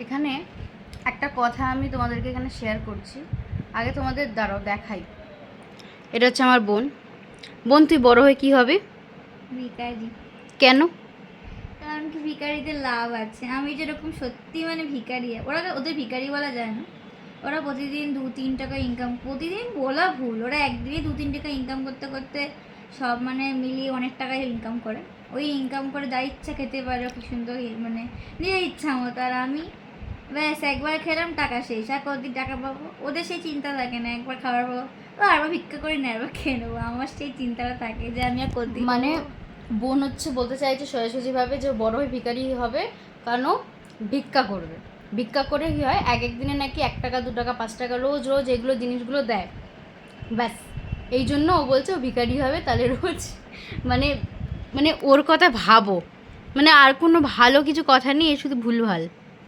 এখানে একটা কথা আমি তোমাদেরকে এখানে শেয়ার করছি। আগে তোমাদের দাঁড়াও দেখাই। এটা হচ্ছে আমার বোন। বোন, তুই বড় হয়ে কি হবে? ভিখারি। কেন? কারণ কি ভিখারিদের লাভ আছে। আমি যেরকম সত্যি মানে ভিখারি, ওদের ভিখারি বলা যায় না। ওরা প্রতিদিন 2-3 টাকা ইনকাম, প্রতিদিন বলা ভুল, ওরা একদিনে 2-3 টাকা ইনকাম করতে করতে সব মানে মিলিয়ে অনেক টাকাই ইনকাম করে। ওই ইনকাম করে যা ইচ্ছা খেতে পারে, খুব সুন্দর মানে নিজের ইচ্ছা মতো। আর আমি ব্যাস একবার খেলাম টাকা শেষ, আর কতদিন টাকা পাবো। ওদের সেই চিন্তা থাকে না, একবার খাবার পাবো আরবার ভিক্ষা করি না, একবার খেয়ে নেবো। আমার সেই চিন্তাটা থাকে যে আমি আর কতদিন মানে বোন হচ্ছে বলতে চাইছে সোজাসুজিভাবে যে বড় হয়ে ভিখারি হবে, কারণ ভিক্ষা করবে। ভিক্ষা করে কী হয়, এক একদিনে নাকি 1 টাকা 2 টাকা 5 টাকা রোজ রোজ এগুলো জিনিসগুলো দেয়। ব্যাস এই জন্য ও বলছে ও ভিখারি হবে, তাহলে রোজ মানে মানে ওর কথা ভাবো, মানে আর কোনো ভালো কিছু কথা নেই, শুধু ভুলভাল।